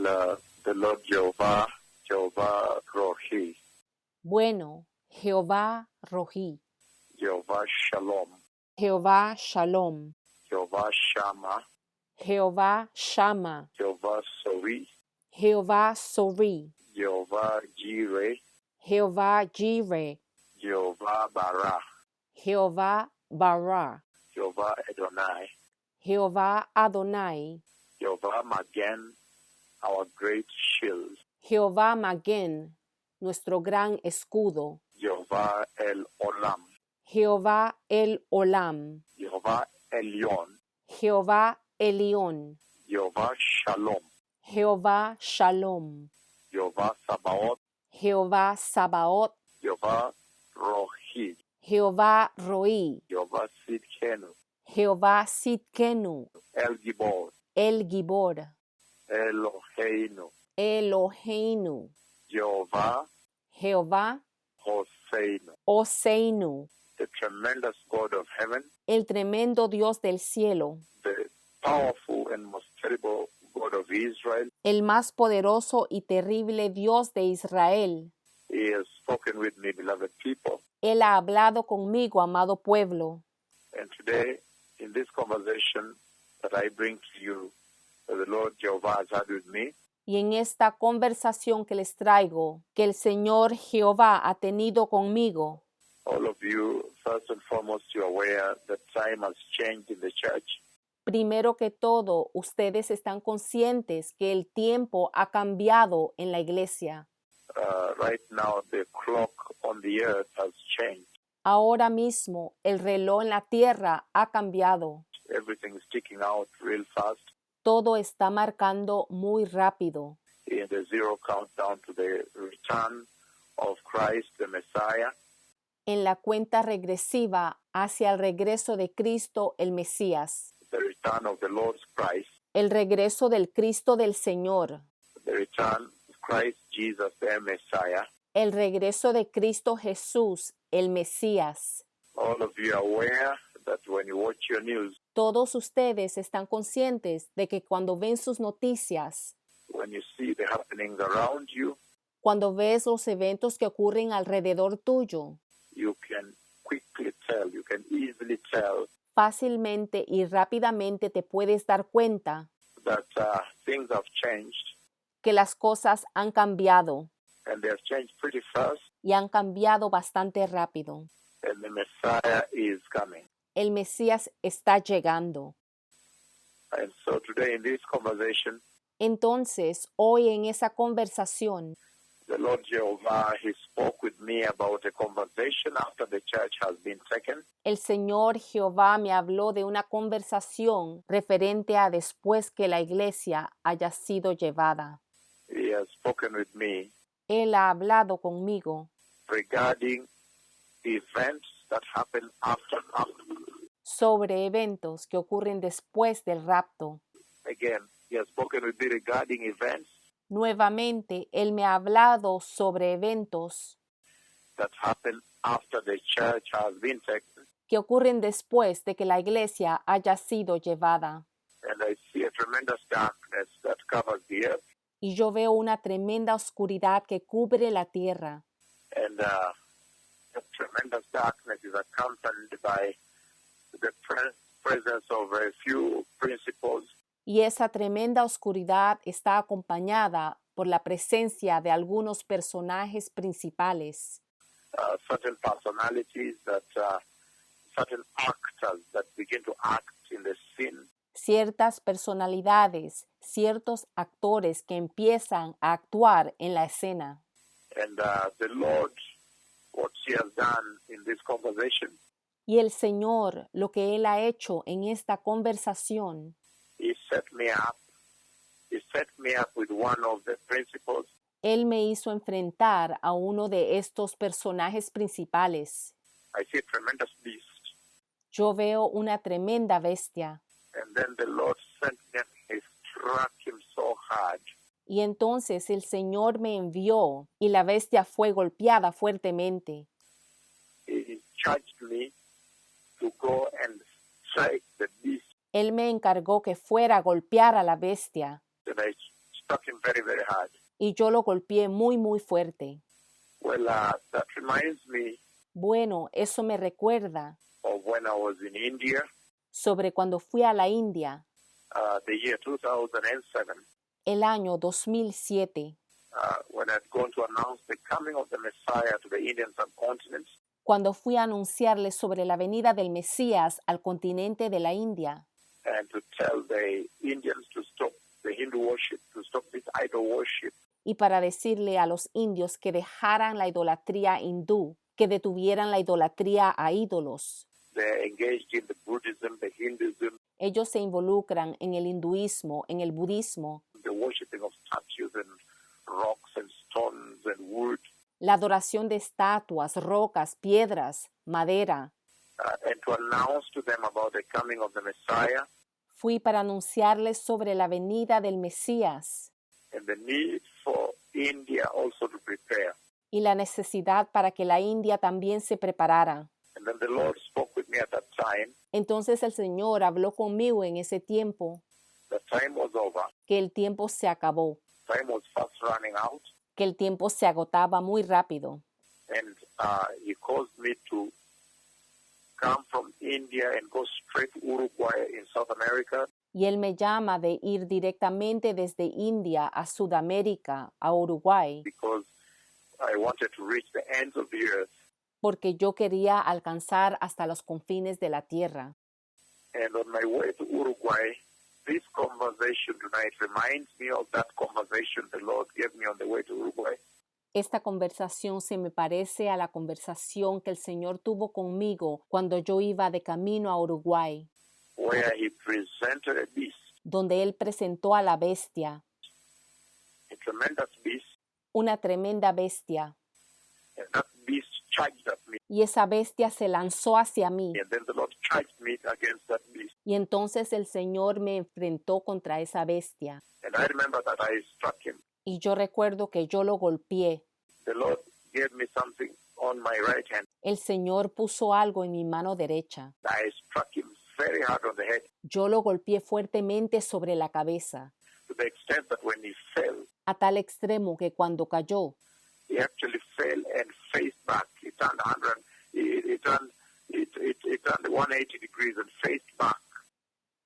the Lord Jehovah, Jehovah Rohi, Bueno, Jehová Rohi, Jehovah Shalom, Jehová Shalom, Jehovah Shammah, Jehová Shama, Jehovah Sori, Jehová Sori, Jehovah Jireh, Jehová Jireh, Jehovah Barah, Jehová Bará, Jehovah Adonai, Jehová Adonai, Jehovah Magen, our great shield, Jehová Maguen, nuestro gran escudo, Jehovah El Olam, Jehová el Olam, Jehovah Elyon, Jehová Elión, Jehovah Shalom, Jehová Shalom, Jehovah Sabaoth, Jehová Sabaoth, Jehovah Rohi, Jehová Roí, Jehovah Sidkenu, Jehová Sidkenu, El Gibor, El Gibor, Eloheinu, Eloheinu, Jehovah Jehová Hoseinu, Oseinu, the tremendous God of heaven, el tremendo Dios del cielo, the powerful and most terrible God of Israel. el más poderoso y terrible Dios de Israel. He has spoken with me, beloved people. Él ha hablado conmigo, amado pueblo. And today, in this conversation that I bring to you, that the Lord Jehovah has had with me, Y en esta conversación que les traigo, que el Señor Jehová ha tenido conmigo, all of you, first and foremost, you're aware that time has changed in the church. primero que todo, ustedes están conscientes que el tiempo ha cambiado en la iglesia. Right now, the clock on the earth has changed. Ahora mismo, el reloj en la tierra ha cambiado. Everything is ticking out real fast. Todo está marcando muy rápido. In the zero countdown to the return of Christ, the Messiah. En la cuenta regresiva hacia el regreso de Cristo, el Mesías. The return of the Lord Christ. El regreso del Cristo del Señor. The return of Christ Jesus, the Messiah. El regreso de Cristo Jesús, el Mesías. All of you are aware that when you watch your news, Todos ustedes están conscientes de que cuando ven sus noticias, when you see the happenings around you, cuando ves los eventos que ocurren alrededor tuyo, you can quickly tell, you can easily tell fácilmente y rápidamente te puedes dar cuenta that things have changed, que las cosas han cambiado and they have changed pretty fast, y han cambiado bastante rápido. and the Messiah is coming. El Mesías está llegando. And so today in this conversation, Entonces, hoy en esa conversación, the Lord Jehovah, He spoke with me about a conversation after the church has been taken. el Señor Jehová me habló de una conversación referente a después que la iglesia haya sido llevada. He has spoken with me Él ha hablado conmigo regarding events that happen after. sobre eventos que ocurren después del rapto. Again, He has spoken with me regarding events Nuevamente, Él me ha hablado sobre eventos that happen after the church has been taken. que ocurren después de que la iglesia haya sido llevada. And I see a tremendous darkness that covers the earth. Y yo veo una tremenda oscuridad que cubre la tierra. And that tremendous darkness is accompanied by the presence of a few principles Y esa tremenda oscuridad está acompañada por la presencia de algunos personajes principales, certain personalities that certain actors that begin to act in the scene. ciertas personalidades, ciertos actores que empiezan a actuar en la escena. And the Lord, what He has done in this conversation, Y el Señor, lo que Él ha hecho en esta conversación, He set me up. He set me up with one of the principles. Él me hizo enfrentar a uno de estos personajes principales. I see a tremendous beast. Yo veo una tremenda bestia. And then the Lord sent me and He struck him so hard. Y entonces el Señor me envió y la bestia fue golpeada fuertemente. He charged me to go and strike the beast. Él me encargó que fuera a golpear a la bestia. And I struck him very, very hard. Y yo lo golpeé muy, muy fuerte. Well, that reminds me Bueno, eso me recuerda of when I was in India, sobre cuando fui a la India the year 2007, el año 2007, when I had gone to announce the coming of the Messiah to the Indian subcontinent. cuando fui a anunciarles sobre la venida del Mesías al continente de la India And to tell the Indians to stop the Hindu worship, to stop this idol worship. y para decirle a los indios que dejaran la idolatría hindú, que detuvieran la idolatría a ídolos. They're engaged in the Buddhism, the Hinduism, Ellos se involucran en el hinduismo, en el budismo, the worshiping of statues and rocks and stones and wood. la adoración de estatuas, rocas, piedras, madera. And to announce to them about the coming of the Messiah Fui para anunciarles sobre la venida del Mesías and the need for India also to prepare. y la necesidad para que la India también se preparara. And then the Lord spoke with me at that time. Entonces el Señor habló conmigo en ese tiempo, The time was over. que el tiempo se acabó, Time was fast running out. que el tiempo se agotaba muy rápido. And he caused me to come from India and go straight to Uruguay in South America. Y Él me llama de ir directamente desde India a Sudamérica, a Uruguay, Because I wanted to reach the ends of the earth. porque yo quería alcanzar hasta los confines de la tierra. And on my way to Uruguay, this conversation tonight reminds me of that conversation the Lord gave me on the way to Uruguay. Esta conversación se me parece a la conversación que el Señor tuvo conmigo cuando yo iba de camino a Uruguay, Where he presented a beast, donde Él presentó a la bestia, a tremendous beast, una tremenda bestia, and that beast charged at me. y esa bestia se lanzó hacia mí, And then the Lord charged me against that beast. y entonces el Señor me enfrentó contra esa bestia, And I remember that I struck him. y yo recuerdo que yo lo golpeé. The Lord gave me something on my right hand. El Señor puso algo en mi mano derecha. I struck him very hard on the head Yo lo golpeé fuertemente sobre la cabeza, to the extent that when he fell, a tal extremo que cuando cayó, he actually fell and faced back. He turned 100, he turned 180 degrees and faced back.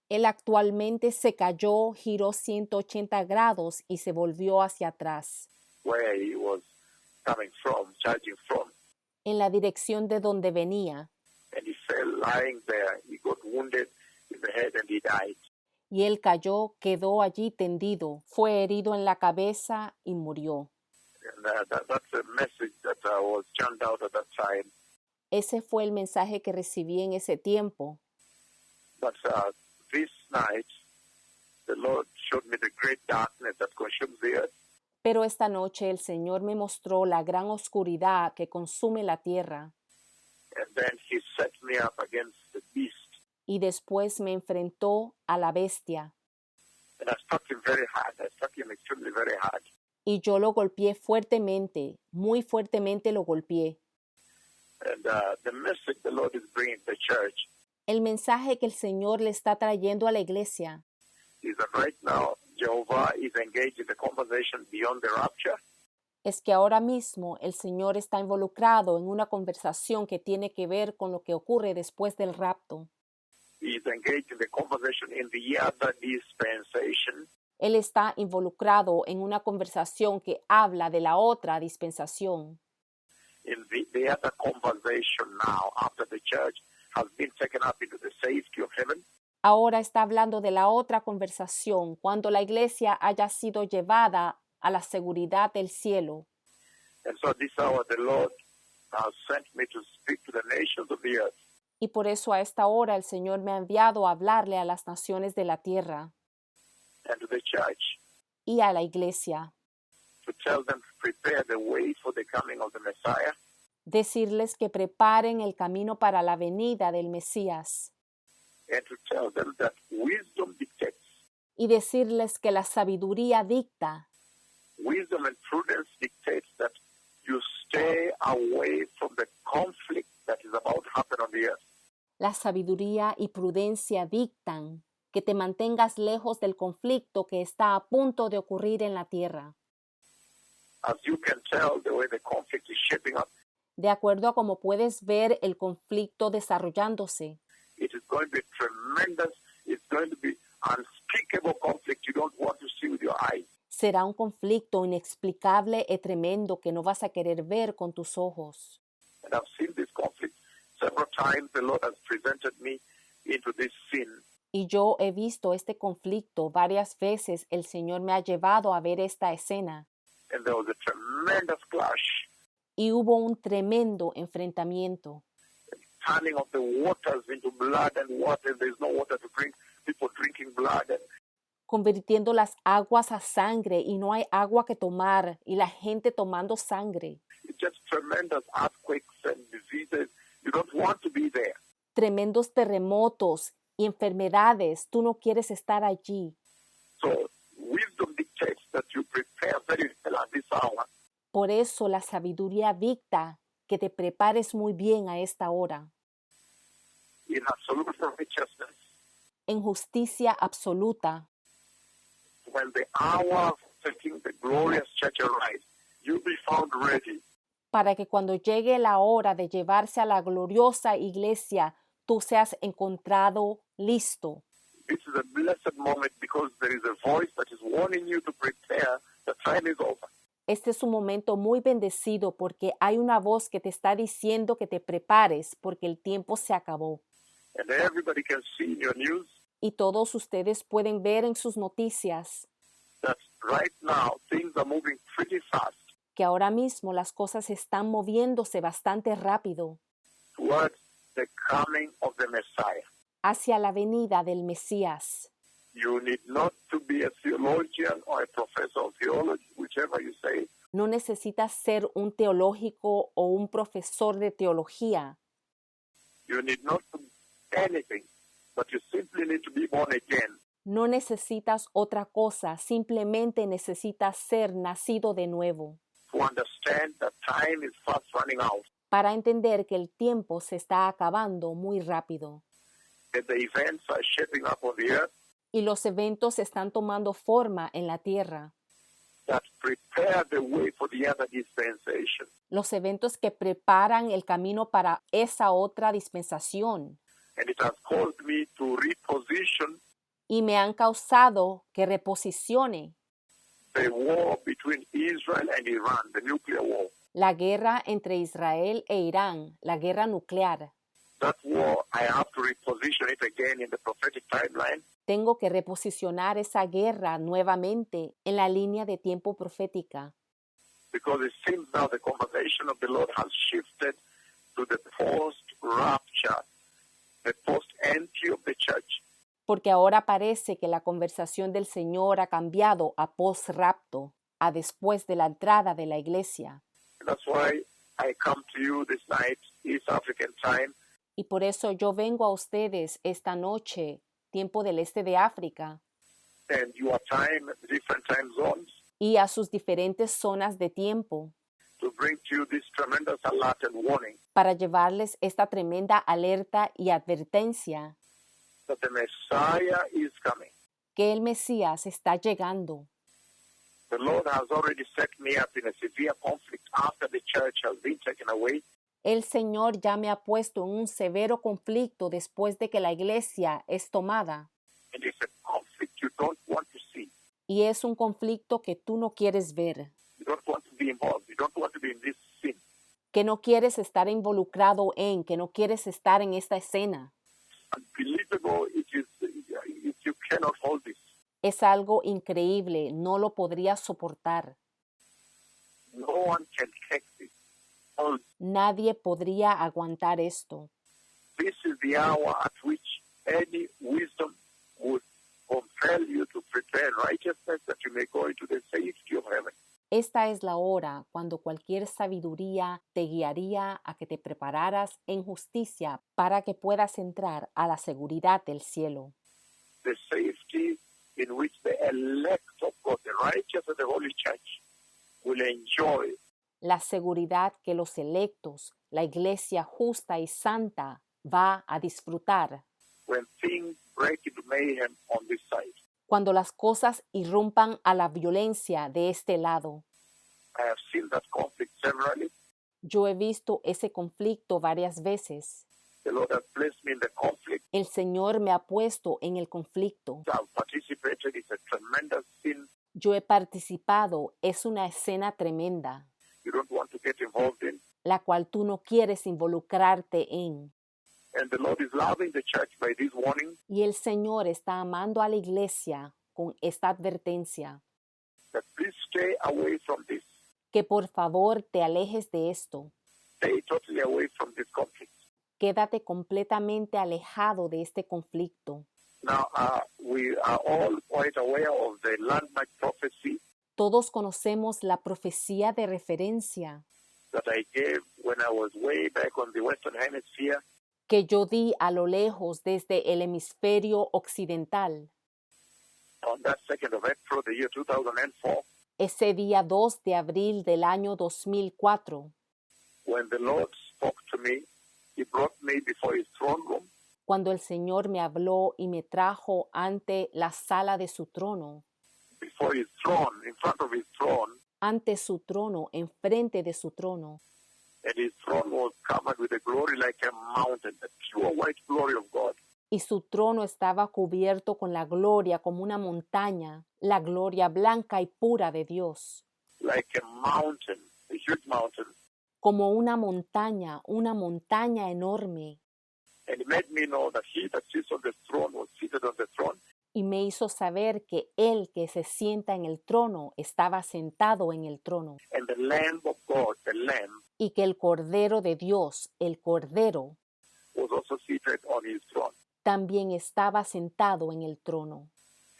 Él actualmente se cayó, giró 180 grados y se volvió hacia atrás, Where he was coming from, charging from. en la dirección de donde venía, And he fell lying there. He got wounded in the head and he died. y él cayó, quedó allí tendido, fue herido en la cabeza y murió. And that's a message that was churned out at that time. Ese fue el mensaje que recibí en ese tiempo. But this night, the Lord showed me the great darkness that consumes the earth. Pero esta noche el Señor me mostró la gran oscuridad que consume la tierra, And then he set me up against the beast. y después me enfrentó a la bestia, And I struck him very hard. I struck him extremely very hard. y yo lo golpeé fuertemente, muy fuertemente lo golpeé. And the message the Lord is bringing to the church El mensaje que el Señor le está trayendo a la iglesia is that right now Jehovah is engaged in the conversation beyond the rapture. es que ahora mismo el Señor está involucrado en una conversación que tiene que ver con lo que ocurre después del rapto. He is engaged in the conversation in the other dispensation. Él está involucrado en una conversación que habla de la otra dispensación, In the other conversation now after the church has been taken up into the safety of heaven. ahora está hablando de la otra conversación cuando la iglesia haya sido llevada a la seguridad del cielo. And so this hour the Lord has sent me to speak to the nations of the earth. Y por eso a esta hora el Señor me ha enviado a hablarle a las naciones de la tierra And to the church y a la iglesia, to tell them to prepare the way for the coming of the Messiah. decirles que preparen el camino para la venida del Mesías And to tell them that wisdom dictates. y decirles que la sabiduría dicta, Wisdom and prudence dictates that you stay away from the conflict that is about to happen on the earth. la sabiduría y prudencia dictan que te mantengas lejos del conflicto que está a punto de ocurrir en la tierra. As you can tell, the way the conflict is shaping up, De acuerdo a cómo puedes ver el conflicto desarrollándose, it is going to be tremendous. It's going to be unspeakable conflict you don't want to see with your eyes. será un conflicto inexplicable y tremendo que no vas a querer ver con tus ojos. And I've seen this conflict several times. The Lord has presented me into this sin. Y yo he visto este conflicto varias veces. El Señor me ha llevado a ver esta escena. And there was a tremendous clash, Y hubo un tremendo enfrentamiento. turning of the waters into blood and water. There's no water to drink. People drinking blood. And Convirtiendo las aguas a sangre y no hay agua que tomar y la gente tomando sangre. it's just tremendous earthquakes and diseases. You don't want to be there. Tremendos terremotos y enfermedades. Tú no quieres estar allí. So wisdom dictates that you prepare very well at this hour. Por eso la sabiduría dicta que te prepares muy bien a esta hora. In absolute righteousness, En justicia absoluta. when the hour of taking the glorious church arrives, you'll be found ready. Para que cuando llegue la hora de llevarse a la gloriosa iglesia, tú seas encontrado listo. This is a blessed moment because there is a voice that is warning you to prepare. The time is over. Este es un momento muy bendecido porque hay una voz que te está diciendo que te prepares porque el tiempo se acabó. And everybody can see in your news Y todos ustedes pueden ver en sus noticias that right now things are moving pretty fast que ahora mismo las cosas están moviéndose bastante rápido towards the coming of the Messiah. hacia la venida del Mesías. You need not to be a theologian or a professor of theology, whichever you say. No necesitas ser un teológico o un profesor de teología. You need not to be anything, but you simply need to be born again. No necesitas otra cosa, simplemente necesitas ser nacido de nuevo To understand that time is fast running out para entender que el tiempo se está acabando muy rápido and the events are shaping up on the earth y los eventos están tomando forma en la tierra. that prepare the way for the other dispensation. Los eventos que preparan el camino para esa otra dispensación And it has caused me to reposition y me han causado que reposicione the war between Israel and Iran, the nuclear war. la guerra entre Israel e Irán, la guerra nuclear. That war, I have to reposition it again in the prophetic timeline Tengo que reposicionar esa guerra nuevamente en la línea de tiempo profética, because it seems now the conversation of the Lord has shifted to the post-rapture, the post-entry of the church. porque ahora parece que la conversación del Señor ha cambiado a post-rapto, a después de la entrada de la iglesia. And that's why I come to you this night, East African time, Y por eso yo vengo a ustedes esta noche, tiempo del este de África, and your time, different time zones, y a sus diferentes zonas de tiempo, to bring to you this tremendous alert and warning para llevarles esta tremenda alerta y advertencia that the Messiah is coming. que el Mesías está llegando. The Lord has already set me up in a severe conflict after the church has been taken away. El Señor ya me ha puesto en un severo conflicto después de que la iglesia es tomada. And it's a conflict you don't want to see. Y es un conflicto que tú no quieres ver, You don't want to be involved. You don't want to be in this sin. que no quieres estar involucrado en, que no quieres estar en esta escena. Unbelievable it is if you cannot hold this. Es algo increíble, no lo podría soportar. No one can take this. Hold. Nadie podría aguantar esto. This is the hour at which any wisdom would compel you to prepare righteousness that you may go into the safety of heaven. Esta es la hora cuando cualquier sabiduría te guiaría a que te prepararas en justicia para que puedas entrar a la seguridad del cielo. The safety in which the elect of God, the righteous of the Holy Church, will enjoy La seguridad que los electos, la iglesia justa y santa, va a disfrutar when things break into mayhem on this side. Cuando las cosas irrumpan a la violencia de este lado. I have seen that conflict severally. Yo he visto ese conflicto varias veces. The Lord has placed me in the conflict. El Señor me ha puesto en el conflicto. I have participated. It's a tremendous sin. Yo he participado. Es una escena tremenda, You don't want to get involved in. la cual tú no quieres involucrarte en. And the Lord is loving the church by this warning Y el Señor está amando a la iglesia con esta advertencia, that please stay away from this. que por favor te alejes de esto. Stay totally away from this conflict. Quédate completamente alejado de este conflicto. Now, we are all quite aware of the landmark prophecy Todos conocemos la profecía de referencia that I gave when I was way back on the Western Hemisphere que yo di a lo lejos desde el hemisferio occidental, on that 2nd of April, the year 2004, ese día 2 de abril del año 2004, when the Lord spoke to me. He brought me before his throne room. cuando el Señor me habló y me trajo ante la sala de su trono, Before his throne, in front of his throne, ante su trono, enfrente de su trono, and his throne was covered with a glory like a mountain, the pure white glory of God. y su trono estaba cubierto con la gloria como una montaña, la gloria blanca y pura de Dios, Like a mountain, a huge mountain. como una montaña enorme, And he made me know that he that sits on the throne was seated on the throne, y me hizo saber que él que se sienta en el trono estaba sentado en el trono, and the Lamb of God, the Lamb, y que el Cordero de Dios, el Cordero, was also seated on his throne. también estaba sentado en el trono.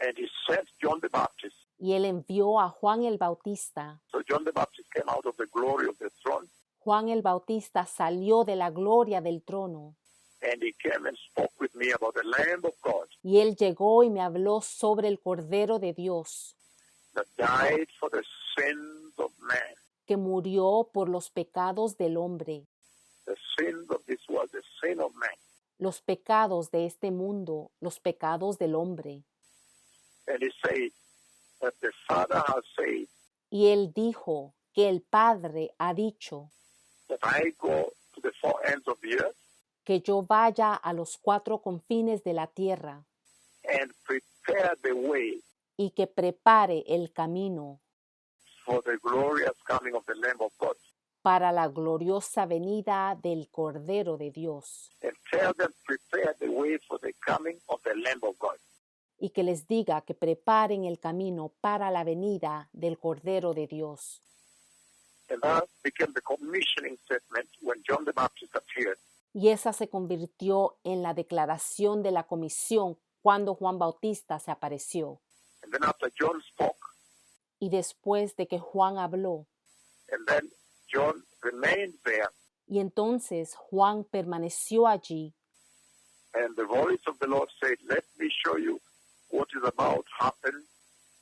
And he sent John the Baptist. Y él envió a Juan el Bautista. So John the Baptist came out of the glory of the throne, Juan el Bautista salió de la gloria del trono. and he came and spoke with me about the Lamb of God Y él llegó y me habló sobre el Cordero de Dios, that died for the sins of man, que murió por los pecados del hombre, the sins of this world, the sin of man. los pecados de este mundo, los pecados del hombre. And he said that the Father has said Y él dijo que el Padre ha dicho that I go to the four ends of the earth que yo vaya a los 4 confines de la tierra and prepare the way y que prepare el camino for the glorious coming of the Lamb of God. para la gloriosa venida del Cordero de Dios, And tell them, prepare the way for the coming of the Lamb of God. y que les diga que preparen el camino para la venida del Cordero de Dios. And that became the commissioning statement when John the Baptist appeared. Y esa se convirtió en la declaración de la comisión cuando Juan Bautista se apareció. And then after John spoke, Y después de que Juan habló, and then John remained there, y entonces Juan permaneció allí, and the voice of the Lord said, let me show you what is about to happen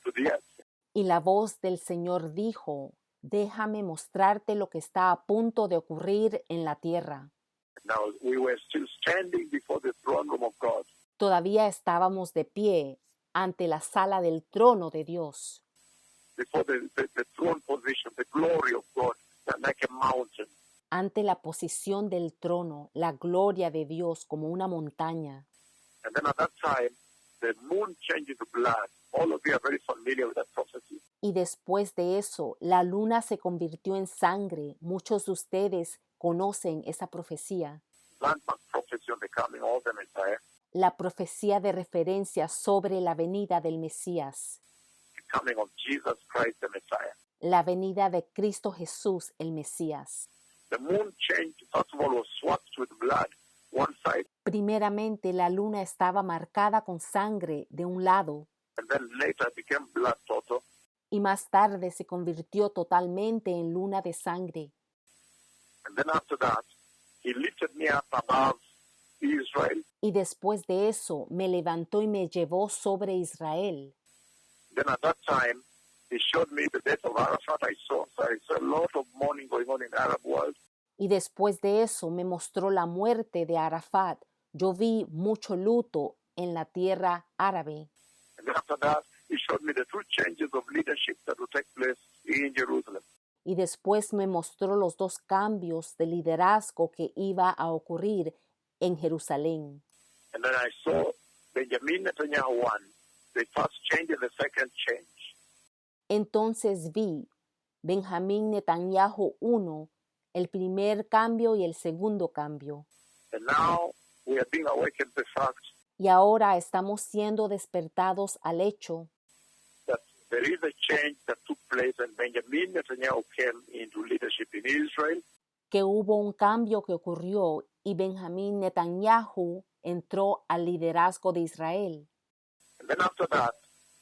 to the earth. y la voz del Señor dijo, déjame mostrarte lo que está a punto de ocurrir en la tierra. Now, we were still standing before the throne room of God, Todavía estábamos de pie ante la sala del trono de Dios, before the throne position, the glory of God, like a mountain. ante la posición del trono, la gloria de Dios como una montaña. And then at that time, the moon changed into blood. All of you are very familiar with that prophecy. Y después de eso, la luna se convirtió en sangre. Muchos de ustedes conocen esa profecía. Landmark prophecy on the coming of the Messiah, La profecía de referencia sobre la venida del Mesías, the coming of Jesus Christ the Messiah. la venida de Cristo Jesús el Mesías. The moon changed, first of all, was swamped with blood, one side, Primeramente, la luna estaba marcada con sangre de un lado and then later became blood total. y más tarde se convirtió totalmente en luna de sangre. And then after that, he lifted me up above Israel. Y después de eso me levantó y me llevó sobre Israel. Then at that time, he showed me the death of Arafat. I saw a lot of mourning going on in the Arab world. Y después de eso me mostró la muerte de Arafat. yo vi mucho luto en la tierra árabe. And then after that, he showed me the two changes of leadership that will take place in Jerusalem. Y después me mostró los dos cambios de liderazgo que iba a ocurrir en Jerusalén. And then I saw Benjamin Netanyahu one, the first change and the second change. Entonces vi Benjamín Netanyahu 1, el primer cambio y el segundo cambio. And now we are being awakened to the fact Y ahora estamos siendo despertados al hecho that there is a change that took place when Benjamin Netanyahu came into leadership in Israel. que hubo un cambio que ocurrió y Benjamín Netanyahu entró al liderazgo de Israel. And then after that,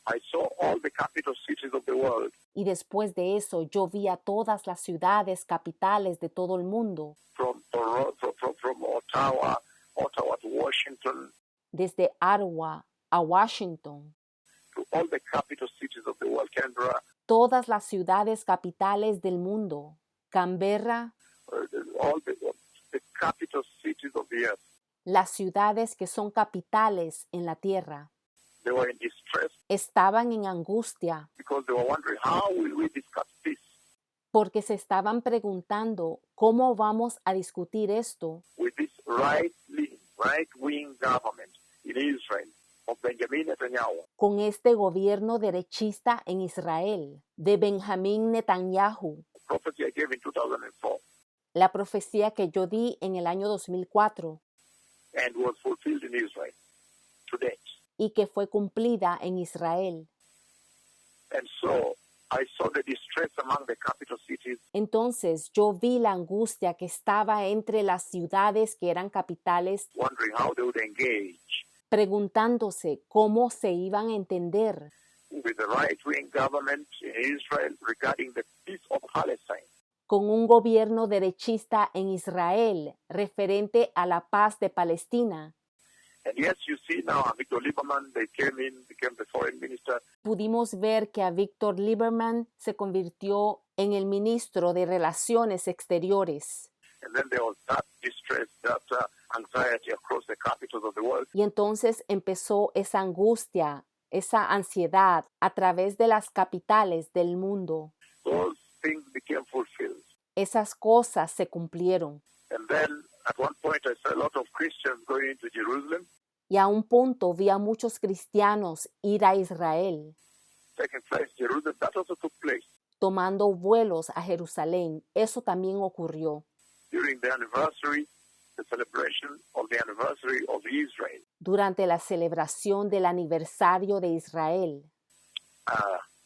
I saw all the capital cities of the world, Y después de eso yo vi a todas las ciudades capitales de todo el mundo, from Ottawa to Washington, desde Ottawa a Washington, to all the capital cities of the world, Canberra, todas las ciudades capitales del mundo, Canberra, all the capital cities of the earth. las ciudades que son capitales en la tierra, They were in distress estaban en angustia because they were wondering, how will we discuss this porque se estaban preguntando cómo vamos a discutir esto with this right-wing government in Israel of Benjamin Netanyahu? con este gobierno derechista en Israel, de Benjamín Netanyahu, The prophecy I gave in 2004 la profecía que yo di en el año 2004 and was fulfilled in Israel today. y que fue cumplida en Israel. And so I saw the distress among the capital cities, Entonces yo vi la angustia que estaba entre las ciudades que eran capitales, wondering how they would engage preguntándose cómo se iban a entender with the right-wing government in Israel regarding the peace of Palestine. con un gobierno derechista en Israel referente a la paz de Palestina. And yes, you see now Victor Lieberman, they became the foreign minister. Pudimos ver que a Víctor Lieberman se convirtió en el ministro de Relaciones Exteriores. And then there was that distress, that anxiety across the capitals of the world. Y entonces empezó esa angustia, esa ansiedad a través de las capitales del mundo. Those things became fulfilled. Esas cosas se cumplieron. And then at one point I saw a lot of Christians going into Jerusalem, Y a un punto vi a muchos cristianos ir a Israel, taking place in Jerusalem. That also took place tomando vuelos a Jerusalén. Eso también ocurrió during the anniversary, the celebration of the anniversary of Israel. durante la celebración del aniversario de Israel,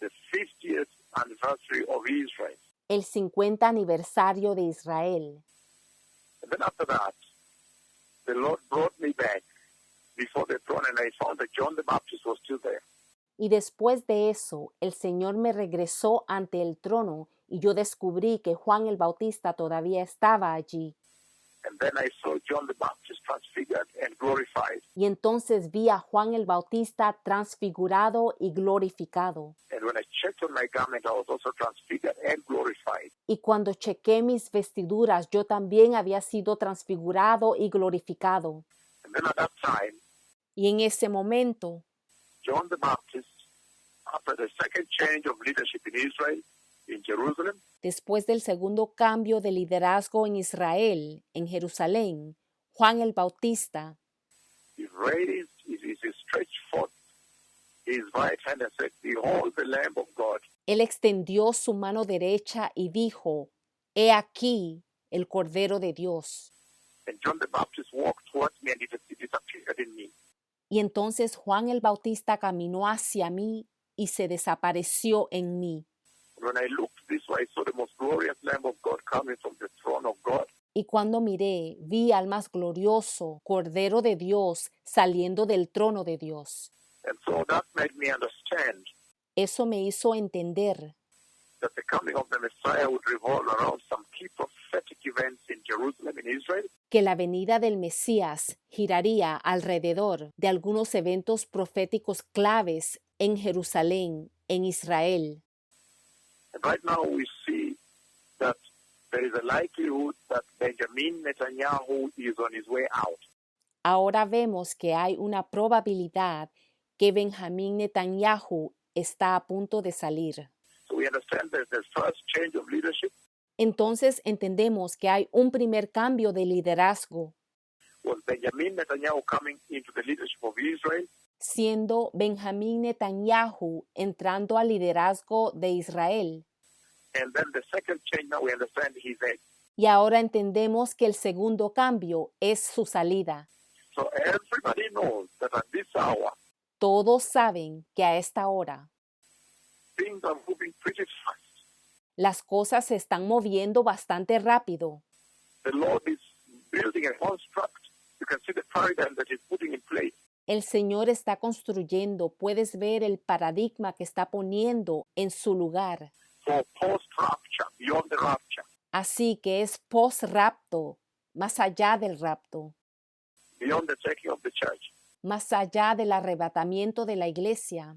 The 50th anniversary of Israel. el 50 aniversario de Israel. And then after that, the Lord brought me back before the throne, and I found that John the Baptist was still there. Y después de eso, el Señor me regresó ante el trono y yo descubrí que Juan el Bautista todavía estaba allí. And then I saw John the Baptist transfigured and glorified. Y entonces vi a Juan el Bautista transfigurado y glorificado. And when I checked on my garment, I was also transfigured and glorified. Y cuando chequé mis vestiduras, yo también había sido transfigurado y glorificado. And then at that time, Y en ese momento, John the Baptist, after the second change of leadership in Israel, in Jerusalem, después del segundo cambio de liderazgo en Israel, en Jerusalén, Juan el Bautista he raised, he stretched forth his right hand and said, "Behold the Lamb of God." él extendió su mano derecha y dijo, «He aquí el Cordero de Dios». And John the Baptist walked towards me and he disappeared in me. Y entonces Juan el Bautista caminó hacia mí y se desapareció en mí. When I looked this way, I saw the most glorious Lamb of God coming from the throne of God. Y cuando miré, vi al más glorioso Cordero de Dios saliendo del trono de Dios. And so that made me understand Eso me hizo entender that the coming of the Messiah would revolve around some key prophetic events in Jerusalem, in Israel, que la venida del Mesías giraría alrededor de algunos eventos proféticos claves en Jerusalén, en Israel. and right now we see that there is a likelihood that Benjamin Netanyahu is on his way out. Ahora vemos que hay una probabilidad que Benjamín Netanyahu está a punto de salir. So we understand that the first change of leadership Entonces entendemos que hay un primer cambio de liderazgo, was Benjamin Netanyahu coming into the leadership of Israel, siendo Benjamín Netanyahu entrando al liderazgo de Israel. and then the second change now we understand his end. Y ahora entendemos que el segundo cambio es su salida. So everybody knows that at this hour, Todos saben que a esta hora things are moving pretty fast. las cosas se están moviendo bastante rápido. The Lord is building a construct. You can see the paradigm that he's putting in place. El Señor está construyendo, puedes ver el paradigma que está poniendo en su lugar. For post-rapture, beyond the rapture, Así que es post-rapto, más allá del rapto, beyond the taking of the church. más allá del arrebatamiento de la iglesia.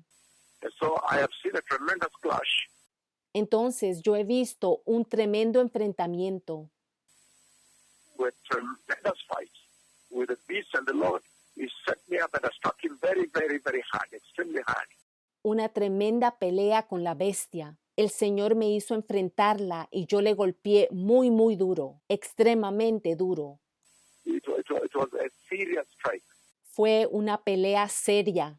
And so I have seen a tremendous clash Entonces yo he visto un tremendo enfrentamiento, with tremendous fights with the beast, and the Lord is set me up and I struck him very, very, very hard, extremely hard. una tremenda pelea con la bestia. El Señor me hizo enfrentarla y yo le golpeé muy, muy duro, extremadamente duro. It was a serious strike. Fue una pelea seria.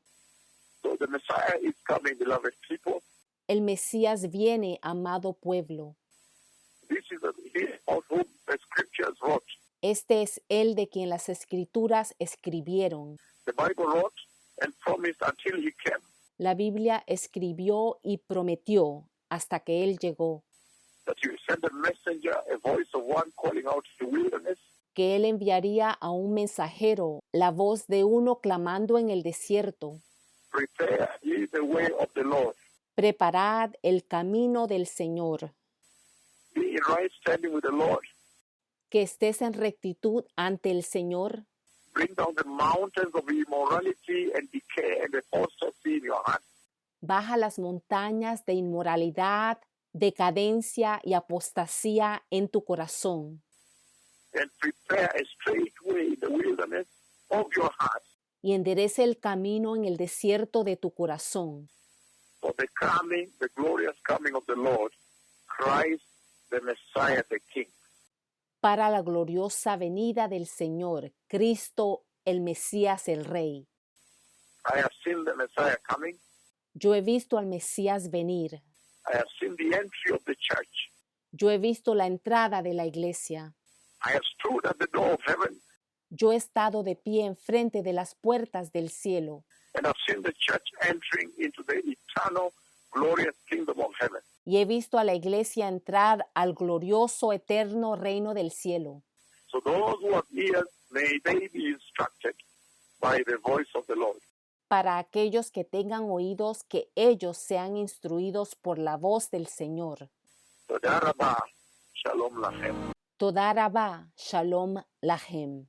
So the Messiah is coming, beloved people. El Mesías viene, amado pueblo. This is he of whom the scriptures wrote. Este es el de quien las escrituras escribieron. The Bible wrote and promised until he came La Biblia escribió y prometió hasta que Él llegó, that he would send a messenger, a voice of one calling out in the wilderness, que Él enviaría a un mensajero, la voz de uno clamando en el desierto. prepare ye the way of the Lord. Preparad el camino del Señor, Be in right standing with the Lord. que estés en rectitud ante el Señor. Bring down the mountains of immorality and decay and apostasy in your heart. Baja las montañas de inmoralidad, decadencia y apostasía en tu corazón. And prepare a straight way in the wilderness of your heart Y enderece el camino en el desierto de tu corazón, for the coming, the glorious coming of the Lord, Christ, the Messiah, the King. para la gloriosa venida del Señor, Cristo el Mesías el Rey. I have seen the Messiah coming. Yo he visto al Mesías venir. I have seen the entry of the church. Yo he visto la entrada de la iglesia. I have stood at the door of heaven Yo he estado de pie enfrente de las puertas del cielo and I've seen the church entering into the eternal, glorious kingdom of heaven. y he visto a la iglesia entrar al glorioso eterno reino del cielo. So those who have ears, may they be instructed by the voice of the Lord. Para aquellos que tengan oídos, que ellos sean instruidos por la voz del Señor. Toda Rabah, Shalom Lachem. Toda Rabá, Shalom Lahem.